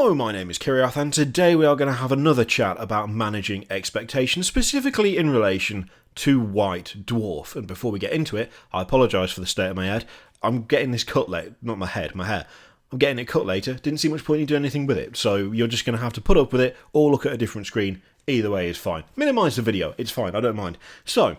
Hello, my name is Kiriath, and today we are going to have another chat about managing expectations, specifically in relation to White Dwarf. And before we get into it, I apologise for the state of my head. I'm getting this cut late, not my head, my hair. I'm getting it cut later. Didn't see much point in doing anything with it, so you're just going to have to put up with it or look at a different screen. Either way is fine. Minimise the video, it's fine, I don't mind. So,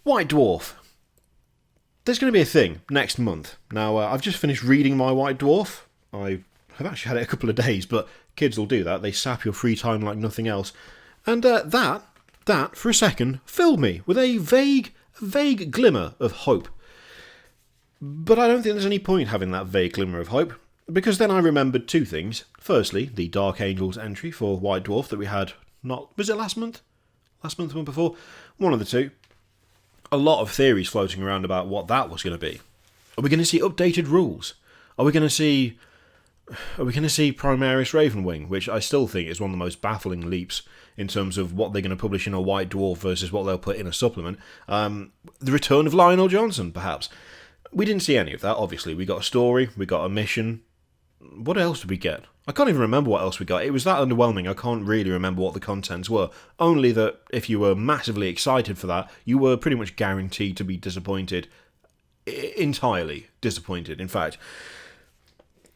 White Dwarf. There's going to be a thing next month. Now, I've just finished reading my White Dwarf. I've actually had it a couple of days, but kids will do that. They sap your free time like nothing else. And that, for a second, filled me with a vague glimmer of hope. But I don't think there's any point having that vague glimmer of hope, because then I remembered two things. Firstly, the Dark Angels entry for White Dwarf that we had, was it last month? Last month, the month before? One of the two. A lot of theories floating around about what that was going to be. Are we going to see updated rules? Are we going to see Primaris Ravenwing, which I still think is one of the most baffling leaps in terms of what they're going to publish in a White Dwarf versus what they'll put in a supplement. The return of Lionel Johnson, perhaps. We didn't see any of that, obviously. We got a story, we got a mission. What else did we get? I can't even remember what else we got. It was that underwhelming, I can't really remember what the contents were. Only that if you were massively excited for that, you were pretty much guaranteed to be disappointed. Entirely disappointed, in fact.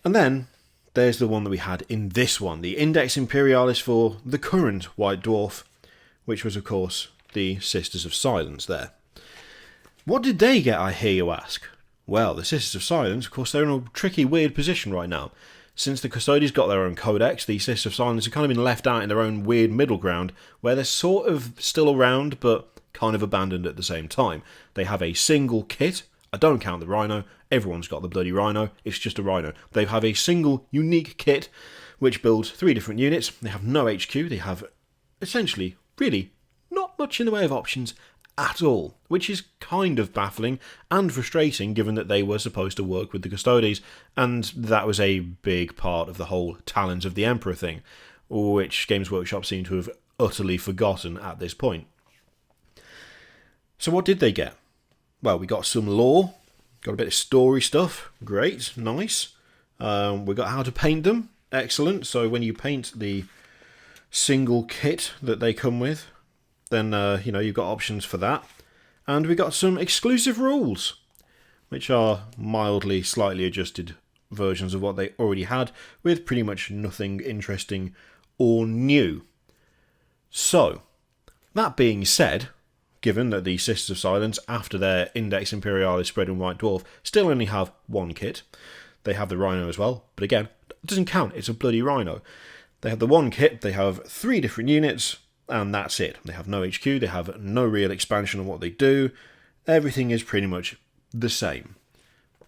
And then there's the one that we had in this one, the Index Imperialis for the current White Dwarf, which was, of course, the Sisters of Silence there. What did they get, I hear you ask? Well, the Sisters of Silence, of course, they're in a tricky, weird position right now. Since the Custodies got their own codex, the Sisters of Silence have kind of been left out in their own weird middle ground, where they're sort of still around, but kind of abandoned at the same time. They have a single kit. I don't count the Rhino. Everyone's got the bloody Rhino. It's just a Rhino. They have a single, unique kit, which builds 3 different units. They have no HQ. They have, essentially, really, not much in the way of options at all, which is kind of baffling and frustrating, given that they were supposed to work with the Custodies, and that was a big part of the whole Talons of the Emperor thing, which Games Workshop seem to have utterly forgotten at this point. So what did they get? Well, we got some lore, got a bit of story stuff, great, nice. We got how to paint them, excellent. So when you paint the single kit that they come with, then you've got options for that. And we got some exclusive rules, which are mildly, slightly adjusted versions of what they already had, with pretty much nothing interesting or new. So, that being said, given that the Sisters of Silence, after their Index Imperialis spread in White Dwarf, still only have one kit. They have the Rhino as well, but again, it doesn't count, it's a bloody Rhino. They have the one kit, they have 3 different units, and that's it. They have no HQ, they have no real expansion on what they do. Everything is pretty much the same.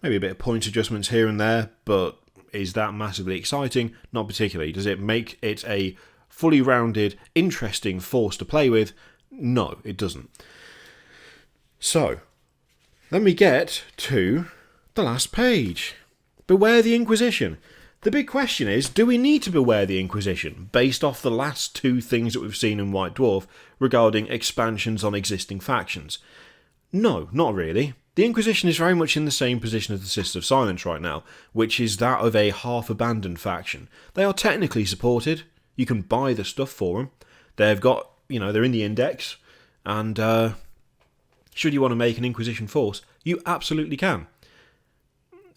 Maybe a bit of point adjustments here and there, but is that massively exciting? Not particularly. Does it make it a fully rounded, interesting force to play with? No, it doesn't. So, then we get to the last page. Beware the Inquisition. The big question is, do we need to beware the Inquisition, based off the last 2 things that we've seen in White Dwarf regarding expansions on existing factions? No, not really. The Inquisition is very much in the same position as the Sisters of Silence right now, which is that of a half-abandoned faction. They are technically supported. You can buy the stuff for them. They've got, they're in the Index, and should you want to make an Inquisition force, you absolutely can.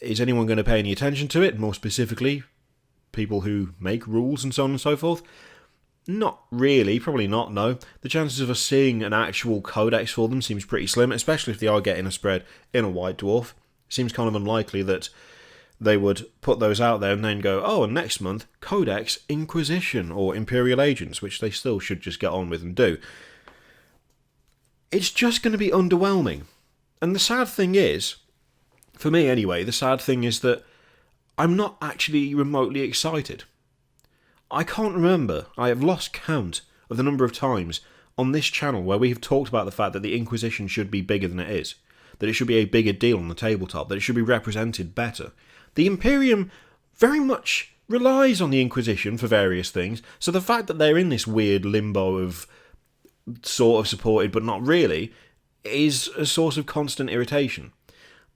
Is anyone going to pay any attention to it? More specifically, people who make rules and so on and so forth? Not really, probably not, no. The chances of us seeing an actual codex for them seems pretty slim, especially if they are getting a spread in a White Dwarf. Seems kind of unlikely that they would put those out there and then go, oh, and next month, Codex Inquisition or Imperial Agents, which they still should just get on with and do. It's just going to be underwhelming. And the sad thing is, for me anyway, the sad thing is that I'm not actually remotely excited. I can't remember, I have lost count of the number of times on this channel where we have talked about the fact that the Inquisition should be bigger than it is, that it should be a bigger deal on the tabletop, that it should be represented better. The Imperium very much relies on the Inquisition for various things, so the fact that they're in this weird limbo of sort of supported but not really is a source of constant irritation.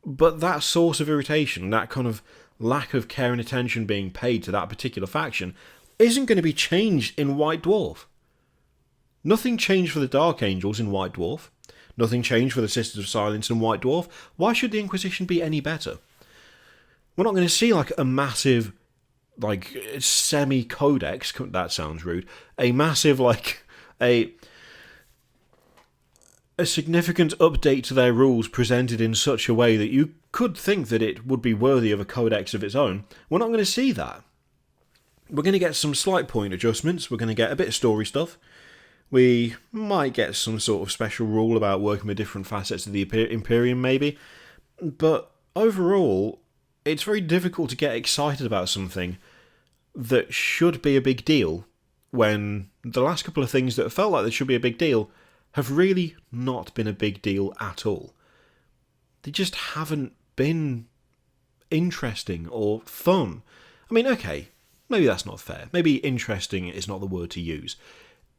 But that source of irritation, that kind of lack of care and attention being paid to that particular faction isn't going to be changed in White Dwarf. Nothing changed for the Dark Angels in White Dwarf. Nothing changed for the Sisters of Silence in White Dwarf. Why should the Inquisition be any better? We're not going to see like a massive, like, semi-codex, that sounds rude, a massive, like, a significant update to their rules presented in such a way that you could think that it would be worthy of a codex of its own. We're not going to see that. We're going to get some slight point adjustments. We're going to get a bit of story stuff. We might get some sort of special rule about working with different facets of the Imperium, maybe. But overall, it's very difficult to get excited about something that should be a big deal when the last couple of things that have felt like they should be a big deal have really not been a big deal at all. They just haven't been interesting or fun. I mean, okay, maybe that's not fair. Maybe interesting is not the word to use.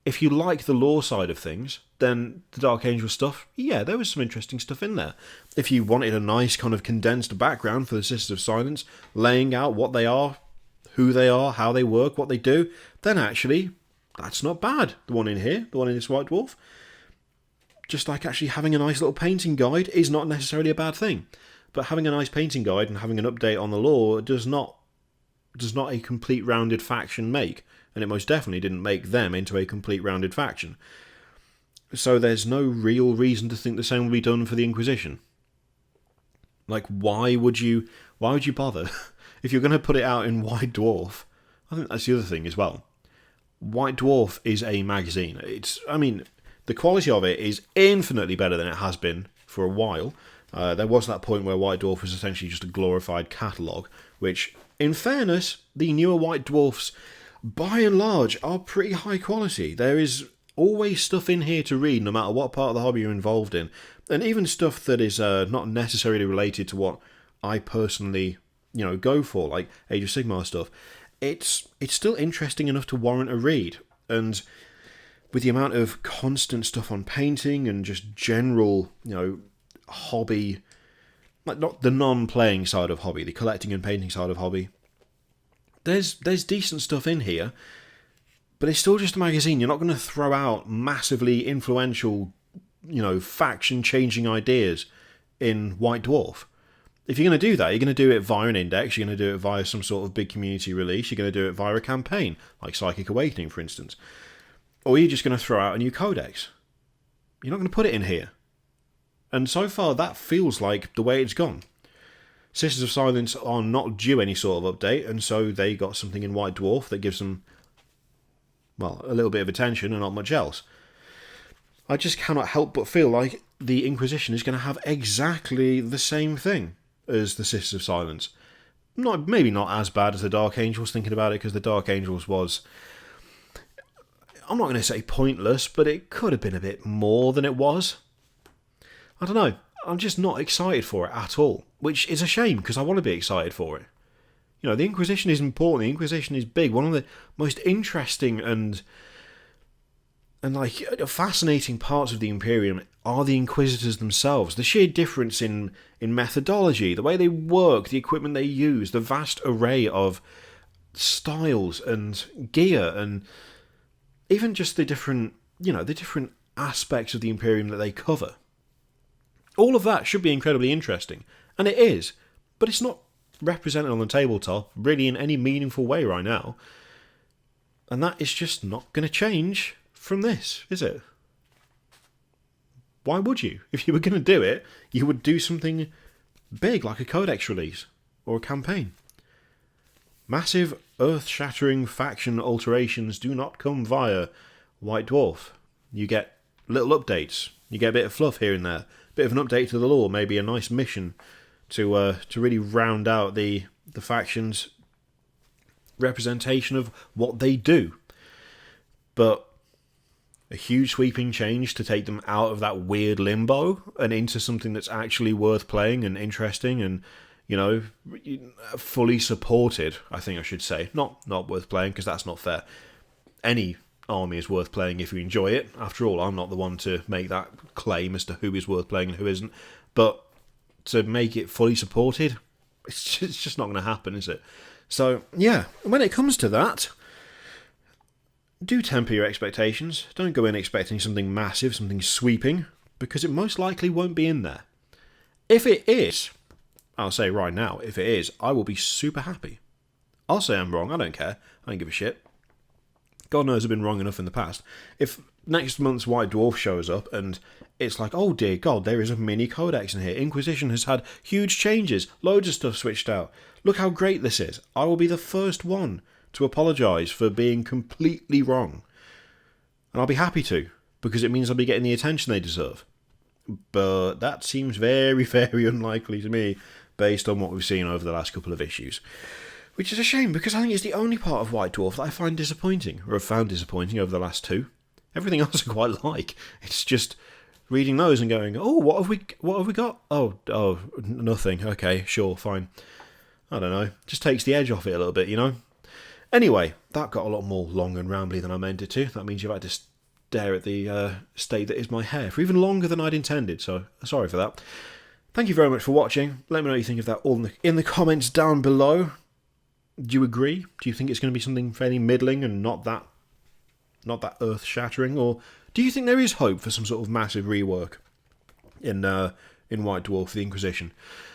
If you like the lore side of things, then the Dark Angel stuff, yeah, there was some interesting stuff in there. If you wanted a nice kind of condensed background for the Sisters of Silence, laying out what they are, who they are, how they work, what they do, then actually, that's not bad. The one in here, the one in this White Dwarf. Just like actually having a nice little painting guide is not necessarily a bad thing. But having a nice painting guide and having an update on the lore does not a complete rounded faction make. And it most definitely didn't make them into a complete rounded faction. So there's no real reason to think the same will be done for the Inquisition. Like, why would you bother? If you're going to put it out in White Dwarf, I think that's the other thing as well. White Dwarf is a magazine. The quality of it is infinitely better than it has been for a while. There was that point where White Dwarf was essentially just a glorified catalogue, which, in fairness, the newer White Dwarfs, by and large, are pretty high quality. There is always stuff in here to read, no matter what part of the hobby you're involved in. And even stuff that is not necessarily related to what I personally, go for, like Age of Sigmar stuff. It's still interesting enough to warrant a read. And with the amount of constant stuff on painting and just general, hobby, like not the non-playing side of hobby, the collecting and painting side of hobby, there's decent stuff in here, but it's still just a magazine. You're not going to throw out massively influential, faction-changing ideas in White Dwarf. If you're going to do that, you're going to do it via an index, you're going to do it via some sort of big community release, you're going to do it via a campaign, like Psychic Awakening, for instance. Or you're just going to throw out a new codex. You're not going to put it in here. And so far, that feels like the way it's gone. Sisters of Silence are not due any sort of update, and so they got something in White Dwarf that gives them, well, a little bit of attention and not much else. I just cannot help but feel like the Inquisition is going to have exactly the same thing as the Sisters of Silence. Maybe not as bad as the Dark Angels, thinking about it, because the Dark Angels was, I'm not going to say pointless, but it could have been a bit more than it was. I don't know. I'm just not excited for it at all, which is a shame because I want to be excited for it. The Inquisition is important. The Inquisition is big. One of the most interesting and fascinating parts of the Imperium are the Inquisitors themselves. The sheer difference in methodology, the way they work, the equipment they use, the vast array of styles and gear, and even just the different aspects of the Imperium that they cover. All of that should be incredibly interesting, and it is, but it's not represented on the tabletop really in any meaningful way right now, and that is just not going to change from this, is it? Why would you? If you were going to do it, you would do something big like a codex release or a campaign. Massive, earth-shattering faction alterations do not come via White Dwarf. You get little updates, you get a bit of fluff here and there, bit of an update to the lore, maybe a nice mission to really round out the faction's representation of what they do. But a huge sweeping change to take them out of that weird limbo and into something that's actually worth playing and interesting and, fully supported, I think I should say. Not worth playing, because that's not fair. Any army is worth playing if you enjoy it. After all, I'm not the one to make that claim as to who is worth playing and who isn't. But to make it fully supported, It's just not going to happen, is it? So, yeah, when it comes to that, do temper your expectations. Don't go in expecting something massive, something sweeping, because it most likely won't be in there. If it is, I'll say right now, if it is, I will be super happy. I'll say I'm wrong, I don't care. I don't give a shit. God knows I've been wrong enough in the past. If next month's White Dwarf shows up and it's like, oh dear God, there is a mini codex in here. Inquisition has had huge changes. Loads of stuff switched out. Look how great this is. I will be the first one to apologise for being completely wrong. And I'll be happy to, because it means I'll be getting the attention they deserve. But that seems very, very unlikely to me, based on what we've seen over the last couple of issues. Which is a shame, because I think it's the only part of White Dwarf that I find disappointing, or have found disappointing over the last two. Everything else I quite like. It's just reading those and going, oh, what have we got? Oh, nothing. Okay, sure, fine. I don't know. Just takes the edge off it a little bit, you know? Anyway, that got a lot more long and rambly than I meant it to. That means you've had to stare at the state that is my hair for even longer than I'd intended, so sorry for that. Thank you very much for watching. Let me know what you think of that all in the comments down below. Do you agree? Do you think it's going to be something fairly middling and not that earth-shattering, or do you think there is hope for some sort of massive rework in White Dwarf, the Inquisition?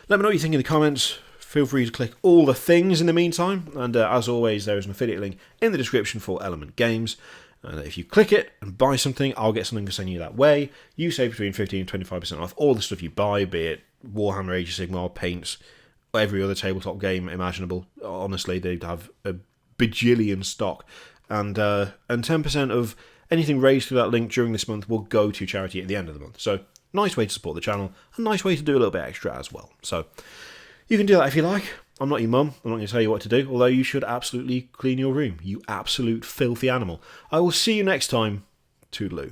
Let me know what you think in the comments. Feel free to click all the things in the meantime, and as always, there is an affiliate link in the description for Element Games. And if you click it and buy something, I'll get something to send you that way. You save between 15 and 25% off all the stuff you buy, be it Warhammer, Age of Sigmar, paints, every other tabletop game imaginable. Honestly, they'd have a bajillion stock, and 10% of anything raised through that link during this month will go to charity at the end of the month. So, nice way to support the channel, a nice way to do a little bit extra as well. So, you can do that if you like. I'm not your mum, I'm not going to tell you what to do, although you should absolutely clean your room, you absolute filthy animal. I will see you next time. Toodaloo.